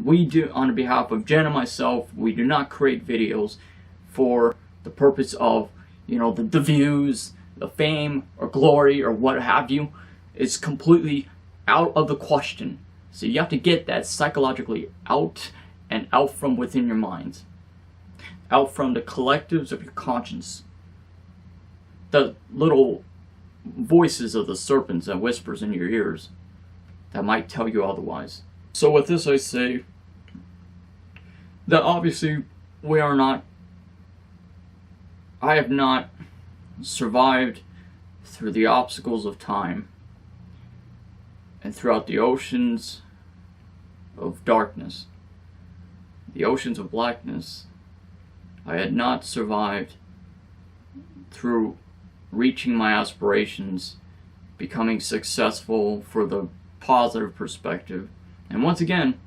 we do, on behalf of Jen and myself, we do not create videos for the purpose of, the views, the fame, or glory, or what have you. It's completely out of the question. So you have to get that psychologically out and out from within your minds. Out from the collectives of your conscience. The little voices of the serpents and whispers in your ears that might tell you otherwise. So with this I say that obviously I have not survived through the obstacles of time and throughout the oceans of darkness, the oceans of blackness. I had not survived through reaching my aspirations, becoming successful for the positive perspective. And once again,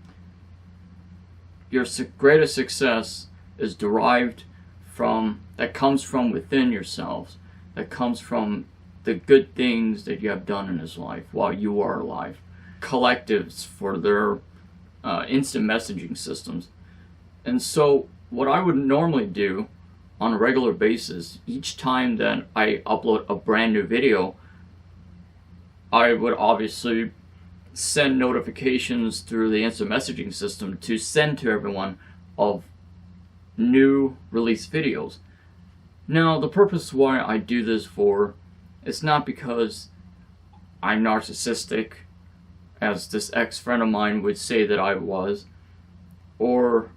your greatest success is derived from, that comes from within yourselves, that comes from the good things that you have done in this life while you are alive. Collectives for their instant messaging systems. And so what I would normally do on a regular basis, each time that I upload a brand new video, I would obviously send notifications through the instant messaging system to send to everyone of new release videos. Now, the purpose why I do this for, it's not because I'm narcissistic, as this ex-friend of mine would say that I was, or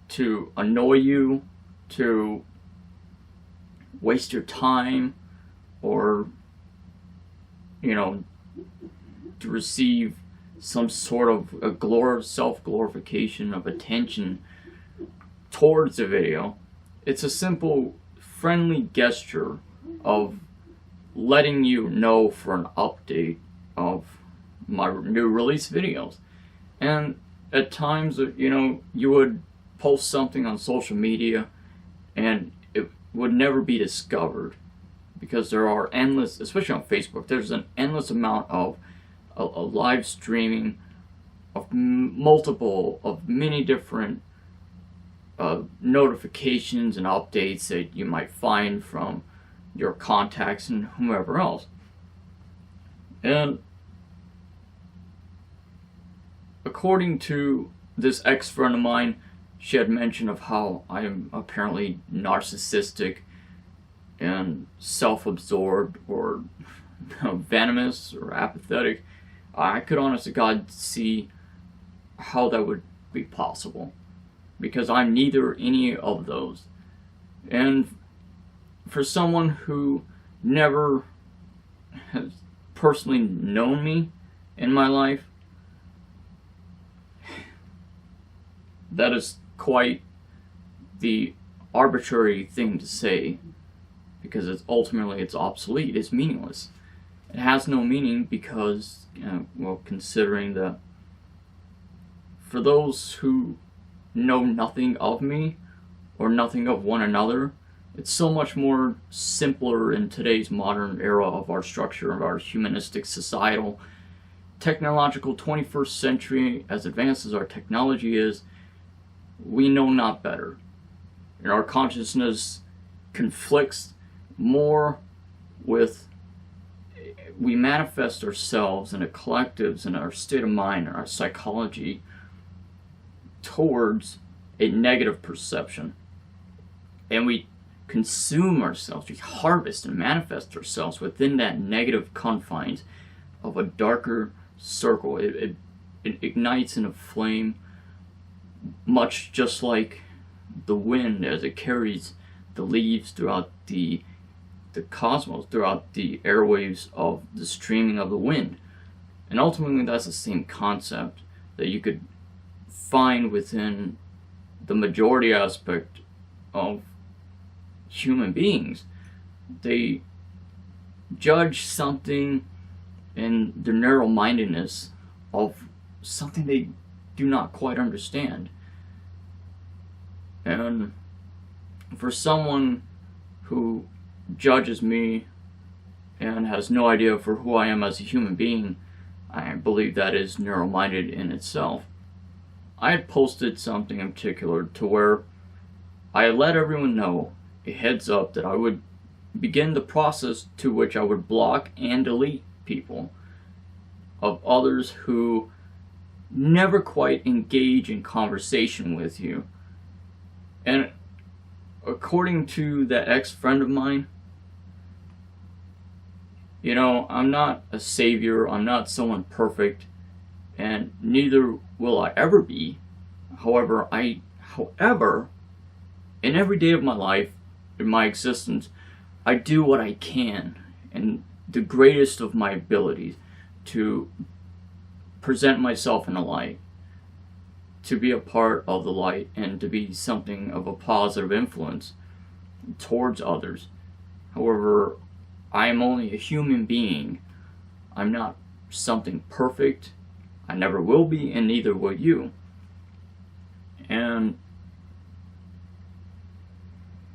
to annoy you, to waste your time, or to receive some sort of a self-glorification of attention towards the video. It's a simple friendly gesture of letting you know for an update of my new release videos. And at times, you would post something on social media and it would never be discovered, because there are endless, especially on Facebook, there's an endless amount of a live streaming of many different notifications and updates that you might find from your contacts and whomever else. And according to this ex-friend of mine, she had mentioned of how I am apparently narcissistic and self-absorbed, or venomous, or apathetic. I could honest to God see how that would be possible, because I'm neither any of those. And for someone who never has personally known me in my life, that is quite the arbitrary thing to say, because it's obsolete, it's meaningless. It has no meaning because, considering that for those who know nothing of me or nothing of one another, it's so much more simpler in today's modern era of our structure, of our humanistic societal, technological 21st century, as advanced as our technology is. We know not better, and our consciousness conflicts more with, we manifest ourselves in a collectives and our state of mind and our psychology towards a negative perception, and we consume ourselves, we harvest and manifest ourselves within that negative confines of a darker circle. It ignites in a flame, much just like the wind as it carries the leaves throughout the cosmos, throughout the airwaves of the streaming of the wind. And ultimately that's the same concept that you could find within the majority aspect of human beings. They judge something in their narrow-mindedness of something they do not quite understand. And for someone who judges me and has no idea for who I am as a human being, I believe that is narrow-minded in itself. I had posted something in particular to where I let everyone know a heads up that I would begin the process to which I would block and delete people of others who never quite engage in conversation with you. And according to that ex-friend of mine, you know, I'm not a savior, I'm not someone perfect, and neither will I ever be. However, in every day of my life, in my existence, I do what I can and the greatest of my abilities to present myself in the light, to be a part of the light, and to be something of a positive influence towards others. However, I am only a human being. I'm not something perfect. I never will be, and neither will you. And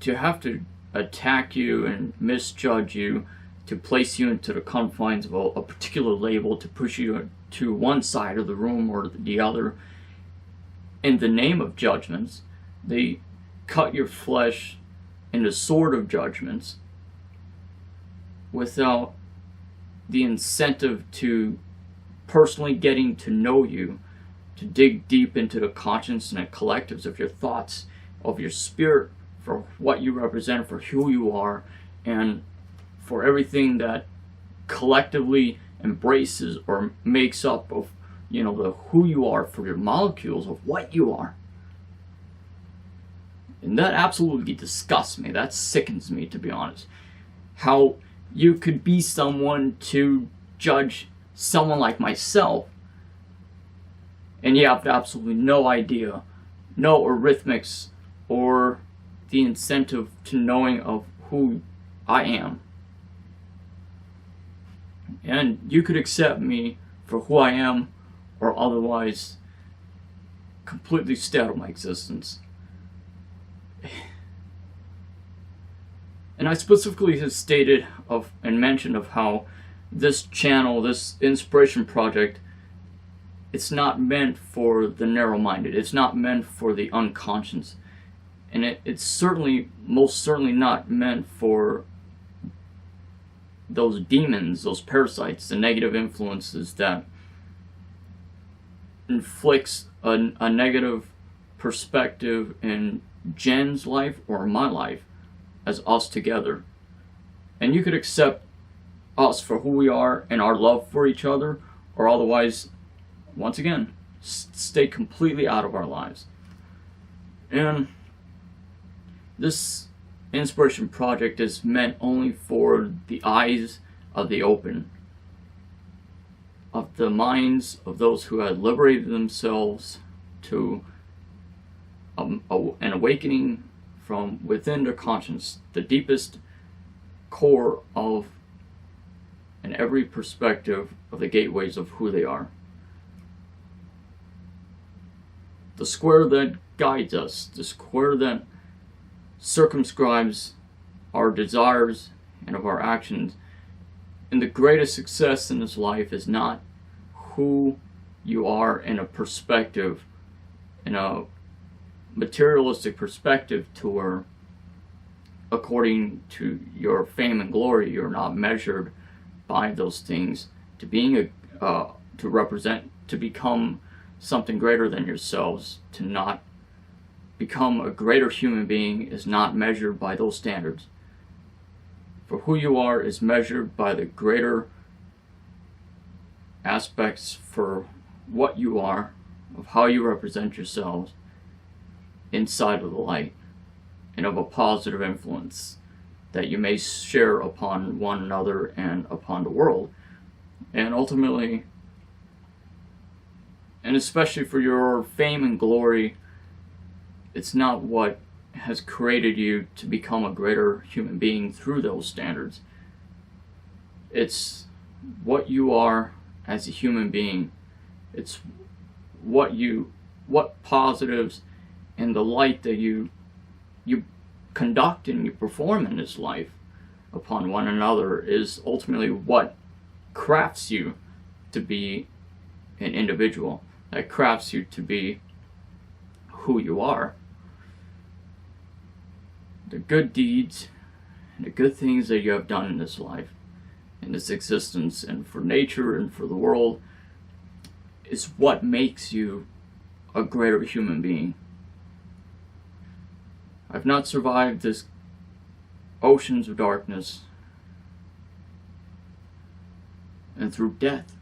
to have to attack you and misjudge you, to place you into the confines of a particular label, to push you to one side of the room or the other, in the name of judgments, they cut your flesh in the sword of judgments without the incentive to personally getting to know you, to dig deep into the conscience and the collectives of your thoughts, of your spirit, for what you represent, for who you are, and for everything that collectively embraces or makes up of, you know, the who you are, for your molecules of what you are. And that absolutely disgusts me. That sickens me, to be honest. How you could be someone to judge someone like myself, and you have absolutely no idea, no arithmetics, or the incentive to knowing of who I am. And you could accept me for who I am, or otherwise completely stay out of my existence. And I specifically have stated of and mentioned of how this channel, this inspiration project, it's not meant for the narrow-minded. It's not meant for the unconscious. And it's certainly, most certainly not meant for those demons, those parasites, the negative influences that inflicts a negative perspective in Jen's life or my life as us together. And you could accept us for who we are and our love for each other, or otherwise, once again, stay completely out of our lives. And this inspiration project is meant only for the eyes of the open, of the minds of those who had liberated themselves to an awakening from within their conscience, the deepest core of and every perspective of the gateways of who they are. The square that guides us, the square that circumscribes our desires and of our actions. And the greatest success in this life is not who you are in a perspective, in a materialistic perspective, to where according to your fame and glory you're not measured by those things, to being to represent, to become something greater than yourselves, to not become a greater human being is not measured by those standards. For who you are is measured by the greater aspects for what you are, of how you represent yourselves inside of the light, and of a positive influence that you may share upon one another and upon the world. And ultimately, and especially for your fame and glory, it's not what has created you to become a greater human being through those standards. It's what you are as a human being. It's what positives and the light that you conduct and you perform in this life upon one another is ultimately what crafts you to be an individual, that crafts you to be who you are. The good deeds and the good things that you have done in this life, in this existence, and for nature and for the world is what makes you a greater human being. I've not survived this oceans of darkness and through death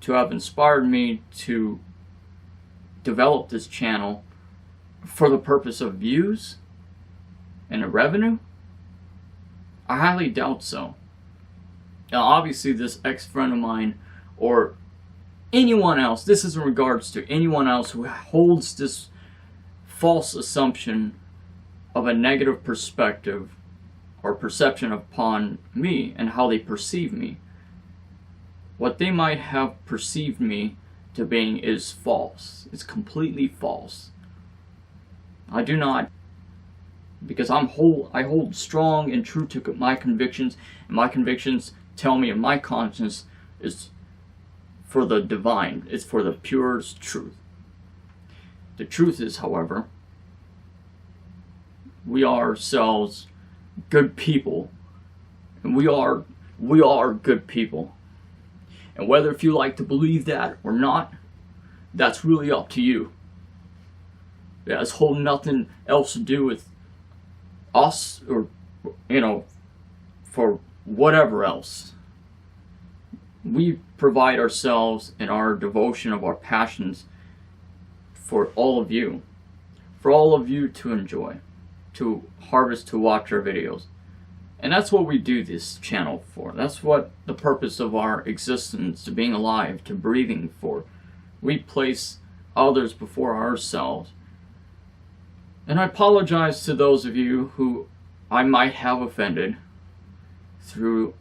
to have inspired me to develop this channel for the purpose of views and a revenue? I highly doubt so. Now obviously this ex-friend of mine or anyone else, this is in regards to anyone else who holds this false assumption of a negative perspective or perception upon me and how they perceive me. What they might have perceived me to being is false. It's completely false. I do not, because I hold strong and true to my convictions, and my convictions tell me, and my conscience is for the divine, it's for the purest truth. The truth is, however, we are ourselves good people, and we are good people. And whether if you like to believe that or not, that's really up to you. It has whole nothing else to do with us or, for whatever else. We provide ourselves and our devotion of our passions for all of you to enjoy, to harvest, to watch our videos. And that's what we do this channel for. That's what the purpose of our existence, to being alive, to breathing for. We place others before ourselves. And I apologize to those of you who I might have offended through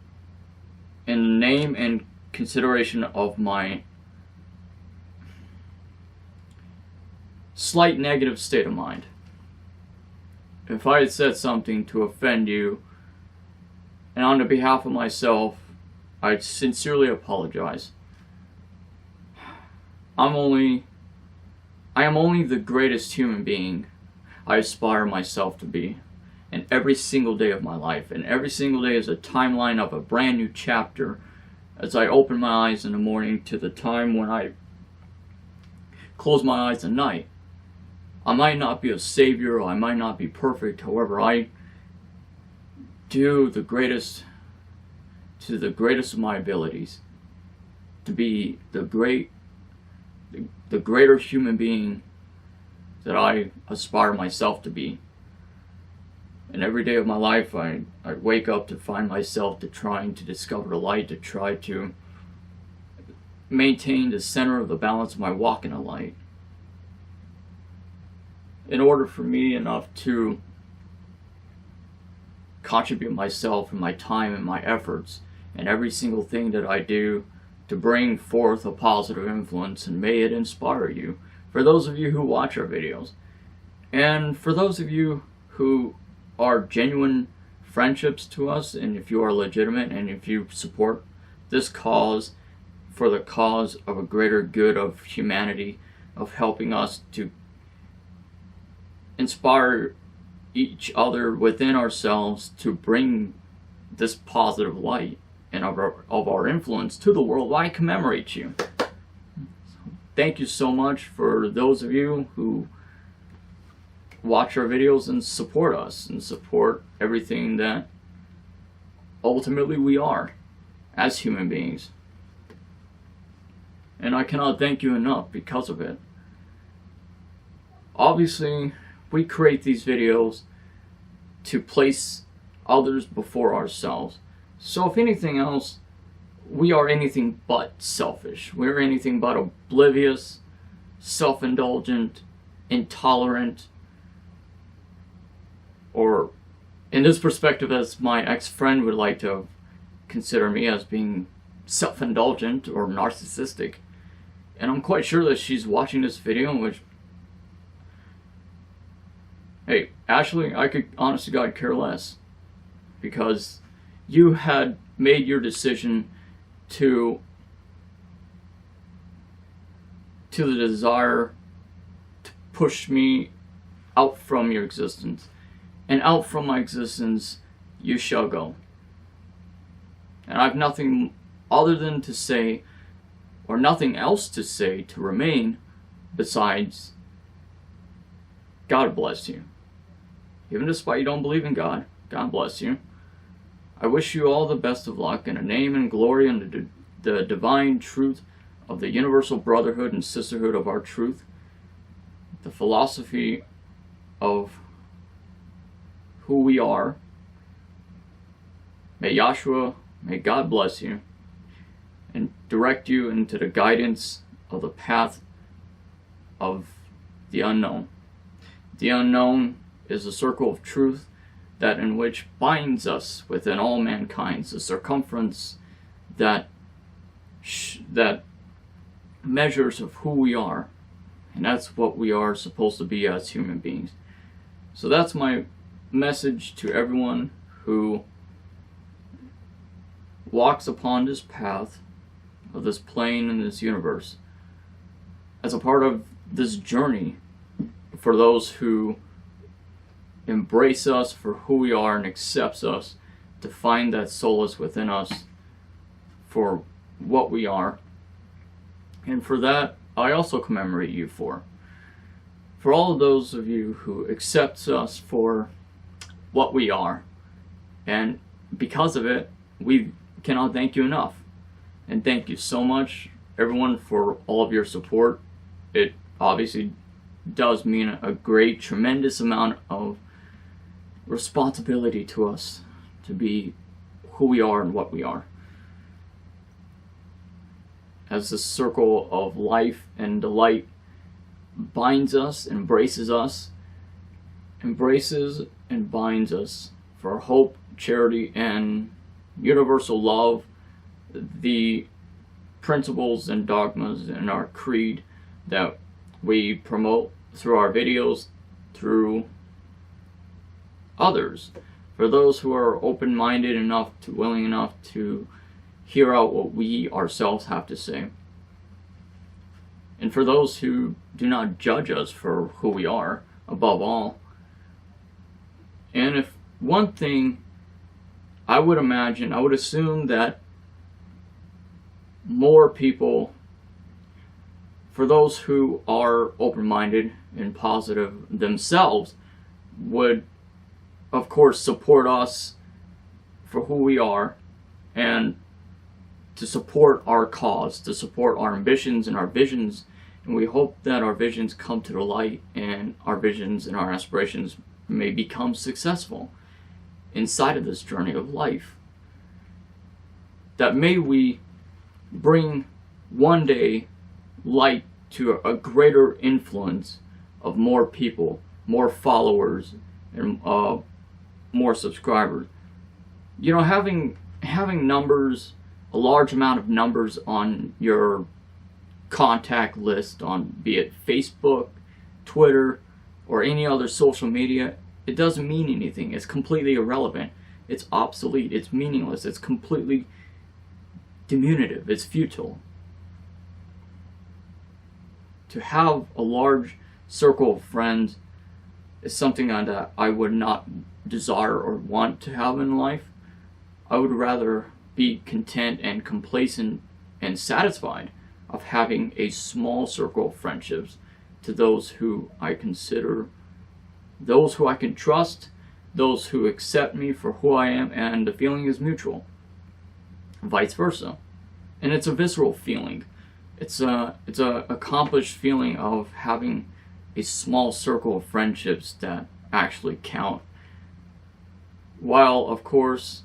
in the name and consideration of my slight negative state of mind. If I had said something to offend you, and on the behalf of myself, I sincerely apologize. I am only the greatest human being I aspire myself to be. And every single day of my life, and every single day is a timeline of a brand new chapter as I open my eyes in the morning to the time when I close my eyes at night. I might not be a savior, or I might not be perfect, however, I do the greatest to the greatest of my abilities to be the greater human being that I aspire myself to be. And every day of my life I wake up to find myself trying to discover the light, to try to maintain the center of the balance of my walk in the light. In order for me enough to contribute myself and my time and my efforts and every single thing that I do to bring forth a positive influence, and may it inspire you, for those of you who watch our videos, and for those of you who are genuine friendships to us, and if you are legitimate and if you support this cause for the cause of a greater good of humanity, of helping us to inspire each other within ourselves to bring this positive light and of our influence to the world, I commemorate you. Thank you so much for those of you who watch our videos and support us and support everything that ultimately we are as human beings. And I cannot thank you enough because of it. Obviously, we create these videos to place others before ourselves. So if anything else, we are anything but selfish. We're anything but oblivious, self-indulgent, intolerant, or in this perspective, as my ex-friend would like to consider me, as being self-indulgent or narcissistic. And I'm quite sure that she's watching this video, in which, hey, Ashley, I could honest to God care less, because you had made your decision to to the desire to push me out from your existence. And out from my existence you shall go. And I have nothing other than to say, or nothing else to say to remain, besides, God bless you. Even despite you don't believe in God, God bless you. I wish you all the best of luck in the name and glory and the divine truth of the universal brotherhood and sisterhood of our truth, the philosophy of who we are. May Yahshua, may God bless you and direct you into the guidance of the path of the unknown. The unknown is a circle of truth that in which binds us within all mankind, the circumference that measures of who we are, and that's what we are supposed to be as human beings. So that's my message to everyone who walks upon this path of this plane in this universe as a part of this journey, for those who embrace us for who we are and accepts us to find that solace within us for what we are. And for that, I also commemorate you for all of those of you who accepts us for what we are. And because of it, we cannot thank you enough. And thank you so much, everyone, for all of your support. It obviously does mean a great, tremendous amount of responsibility to us to be who we are and what we are. As this circle of life and delight binds us, embraces and binds us for hope, charity, and universal love, the principles and dogmas in our creed that we promote through our videos, through others, for those who are open-minded enough to, willing enough to hear out what we ourselves have to say, and for those who do not judge us for who we are, above all. And if one thing I would assume that more people, for those who are open-minded and positive themselves, would of course support us for who we are and to support our cause, to support our ambitions and our visions. And we hope that our visions come to the light and our visions and our aspirations may become successful inside of this journey of life. That may we bring one day light to a greater influence of more people, more followers, and more subscribers. You know, having numbers, a large amount of numbers on your contact list on, be it Facebook, Twitter, or any other social media, it doesn't mean anything. It's completely irrelevant. It's obsolete. It's meaningless. It's completely diminutive. It's futile. To have a large circle of friends is something that I would not desire or want to have in life. I would rather be content and complacent and satisfied of having a small circle of friendships to those who I consider, those who I can trust, those who accept me for who I am, and the feeling is mutual. Vice versa. And it's a visceral feeling. It's a accomplished feeling of having a small circle of friendships that actually count. While, of course,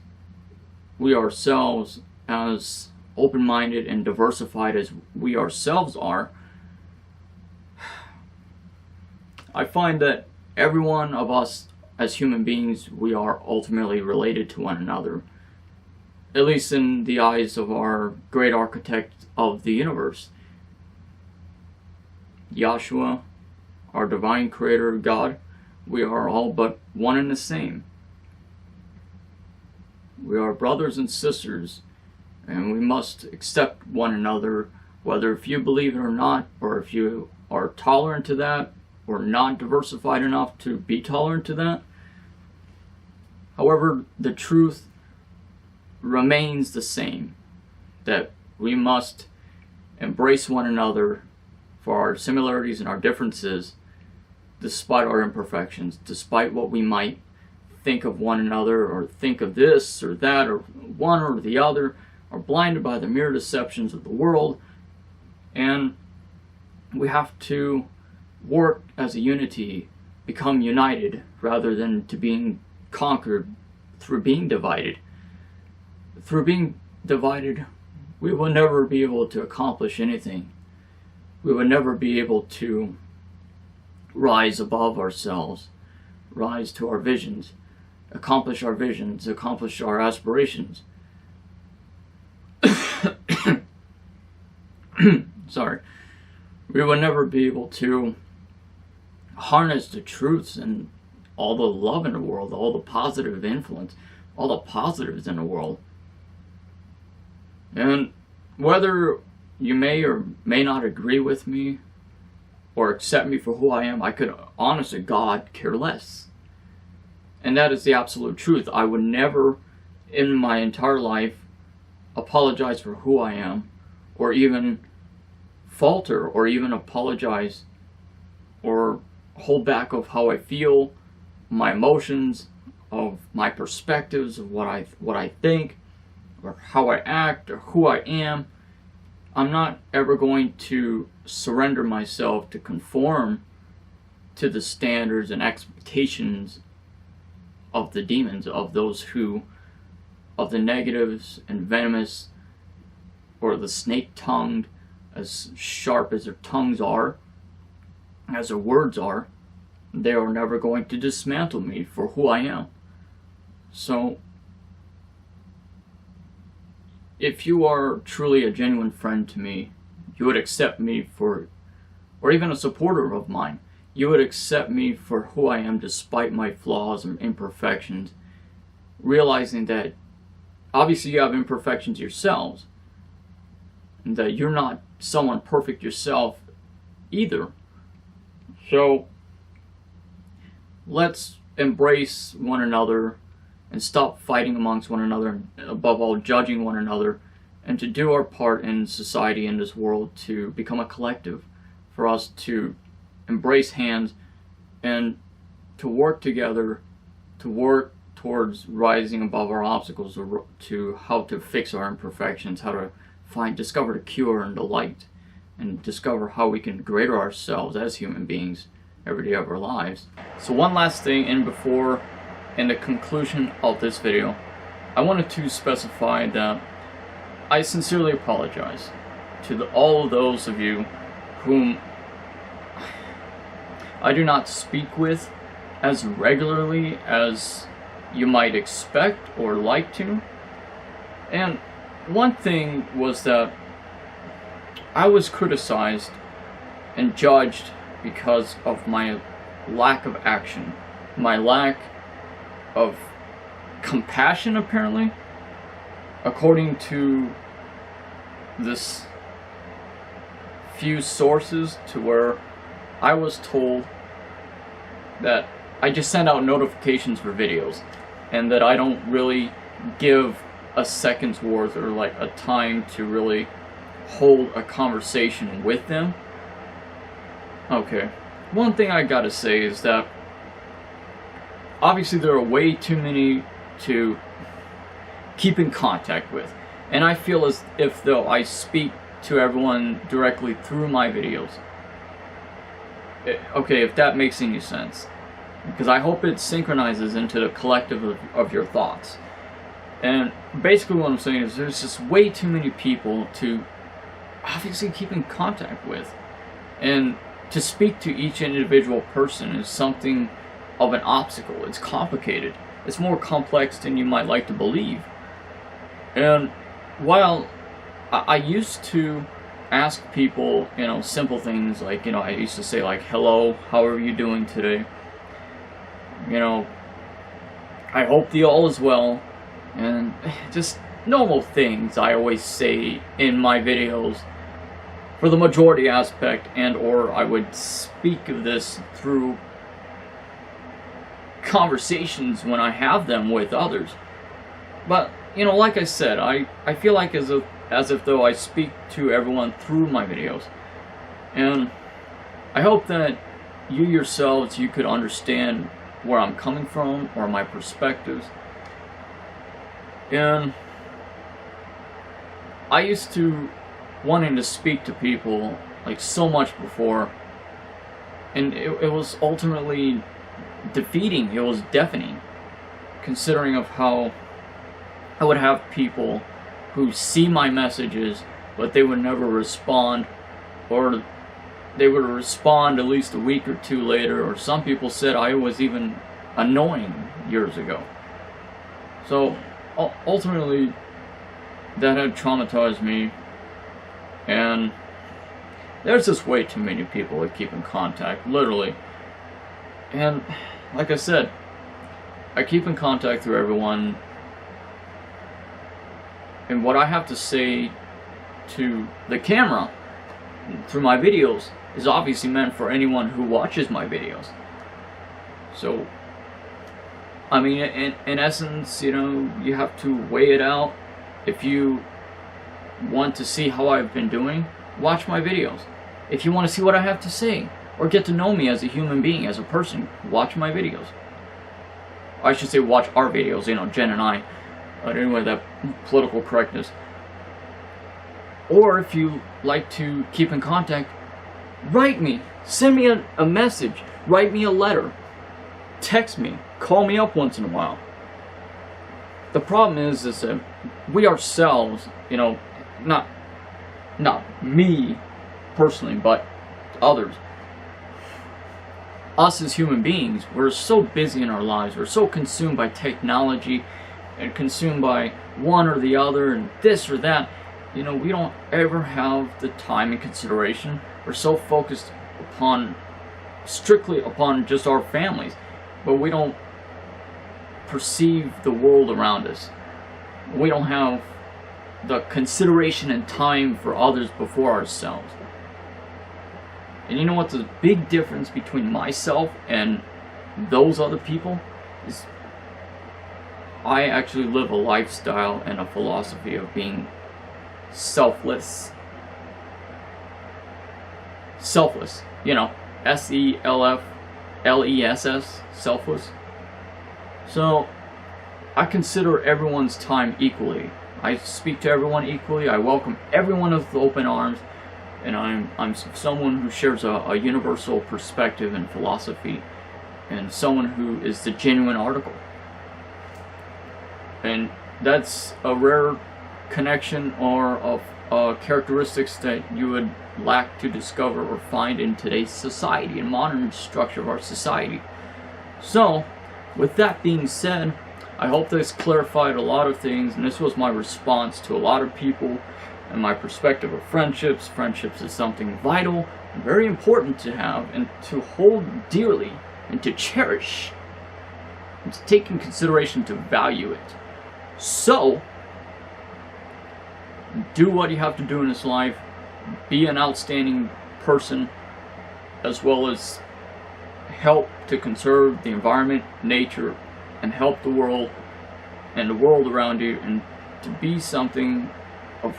we ourselves, as open-minded and diversified as we ourselves are, I find that every one of us as human beings, we are ultimately related to one another, at least in the eyes of our great architect of the universe, Yahshua, our divine creator God. We are all but one and the same. We are brothers and sisters, and we must accept one another Whether if you believe it or not, or if you are tolerant to that, or not diversified enough to be tolerant to that. However, the truth remains the same, that we must embrace one another for our similarities and our differences, despite our imperfections, despite what we might think of one another, or think of this or that, or one or the other, or blinded by the mere deceptions of the world. And we have to work as a unity, become united, rather than to being conquered through being divided. Through being divided, we will never be able to accomplish anything. We will never be able to rise above ourselves, rise to our visions, accomplish our visions, accomplish our aspirations. Sorry. We will never be able to harness the truths and all the love in the world, all the positive influence, all the positives in the world. And whether you may or may not agree with me or accept me for who I am, I could honestly, God, care less. And that is the absolute truth. I would never in my entire life apologize for who I am, or even falter, or even apologize or hold back of how I feel, my emotions, of my perspectives of what I think, or how I act, or who I am. I'm not ever going to surrender myself to conform to the standards and expectations of the demons, of those who, of the negatives and venomous, or the snake-tongued, as sharp as their tongues are, as their words are. They are never going to dismantle me for who I am. So, if you are truly a genuine friend to me, you would accept me for, or even a supporter of mine, you would accept me for who I am despite my flaws and imperfections, realizing that obviously you have imperfections yourselves, and that you're not someone perfect yourself either. So, let's embrace one another and stop fighting amongst one another, and above all judging one another, and to do our part in society, in this world, to become a collective, for us to embrace hands and to work together, to work towards rising above our obstacles, to how to fix our imperfections, how to discover the cure and the light, and discover how we can greater ourselves as human beings every day of our lives. So one last thing, in the conclusion of this video, I wanted to specify that I sincerely apologize to all of those of you whom I do not speak with as regularly as you might expect or like to. And one thing was that I was criticized and judged because of my lack of action, my lack of compassion, apparently, according to this few sources, to where I was told that I just send out notifications for videos, and that I don't really give a second's worth or like a time to really hold a conversation with them. Okay, one thing I gotta say is that obviously there are way too many to keep in contact with, and I feel as if though I speak to everyone directly through my videos. Okay, if that makes any sense, because I hope it synchronizes into the collective of your thoughts. And basically what I'm saying is there's just way too many people to obviously keep in contact with, and to speak to each individual person is something of an obstacle. It's complicated. It's more complex than you might like to believe. And while I used to ask people, simple things like, I used to say like, hello, how are you doing today? I hope the all is well, and just normal things I always say in my videos for the majority aspect, and or I would speak of this through conversations when I have them with others. But, you know, like I said, I feel like as if though I speak to everyone through my videos. And I hope that you yourselves, you could understand where I'm coming from, or my perspectives. And I used to wanting to speak to people like so much before, and it was ultimately defeating. It was deafening, considering of how I would have people who see my messages, but they would never respond, or they would respond at least a week or two later, or some people said I was even annoying years ago. So ultimately that had traumatized me, and there's just way too many people that keep in contact, literally. And like I said, I keep in contact through everyone, and what I have to say to the camera through my videos is obviously meant for anyone who watches my videos. So, I mean, in essence, you know, you have to weigh it out. If you want to see how I've been doing, watch my videos. If you want to see what I have to say, or get to know me as a human being, as a person, watch my videos. I should say watch our videos, you know, Jen and I. But anyway, that political correctness. Or if you like to keep in contact, write me. Send me a message. Write me a letter. Text me. Call me up once in a while. The problem is that we ourselves, you know, not me personally, but others, us as human beings, we're so busy in our lives. We're so consumed by technology and consumed by one or the other and this or that. You know, we don't ever have the time and consideration. We're so focused strictly upon just our families, but we don't perceive the world around us. We don't have the consideration and time for others before ourselves. And you know what the big difference between myself and those other people is? I actually live a lifestyle and a philosophy of being selfless, you know, selfless, selfless. So I consider everyone's time equally. I speak to everyone equally. I welcome everyone with open arms, and I'm someone who shares a universal perspective and philosophy, and someone who is the genuine article. And that's a rare connection or of characteristics that you would lack to discover or find in today's society and modern structure of our society. So, with that being said, I hope this clarified a lot of things, and this was my response to a lot of people and my perspective of friendships. Friendships is something vital and very important to have and to hold dearly and to cherish and to take in consideration, to value it. So, do what you have to do in this life. Be an outstanding person, as well as help to conserve the environment, nature, and help the world and the world around you, and to be something of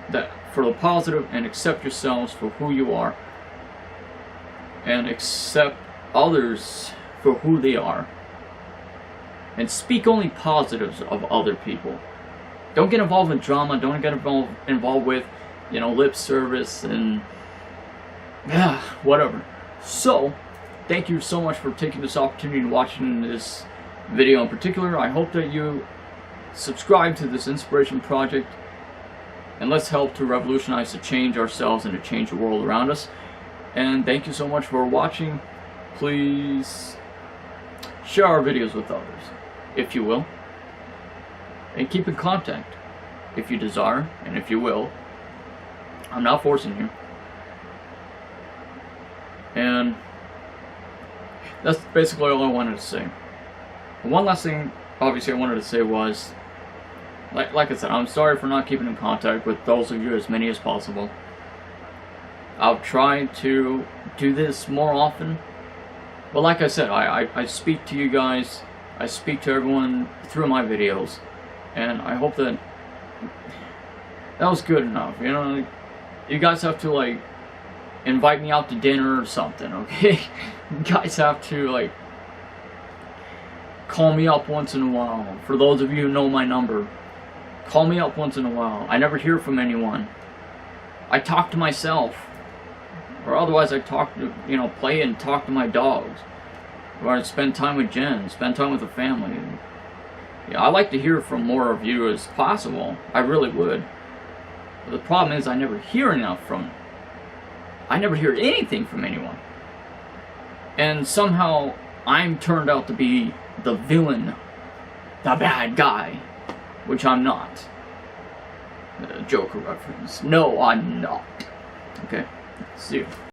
that for the positive, and accept yourselves for who you are, and accept others for who they are, and speak only positives of other people. Don't get involved in drama. Don't get involved with, you know, lip service and whatever. So, thank you so much for taking this opportunity and watching this video in particular. I hope that you subscribe to this inspiration project, and let's help to revolutionize, to change ourselves and to change the world around us. And thank you so much for watching. Please share our videos with others, if you will. And keep in contact if you desire and if you will. I'm not forcing you. And that's basically all I wanted to say. One last thing, obviously, I wanted to say was, like I said, I'm sorry for not keeping in contact with those of you, as many as possible. I'll try to do this more often. But like I said, I speak to you guys, I speak to everyone through my videos, and I hope that was good enough. You know, you guys have to like invite me out to dinner or something, okay? You guys have to like call me up once in a while. For those of you who know my number, call me up once in a while. I never hear from anyone. I talk to myself. Or otherwise I talk to, you know, play and talk to my dogs. Or I spend time with Jen, spend time with the family. Yeah, I like to hear from more of you as possible. I really would. But the problem is I never hear enough from, I never hear anything from anyone. And somehow I'm turned out to be the villain, the bad guy, which I'm not. Joker reference. No, I'm not. Okay, see you.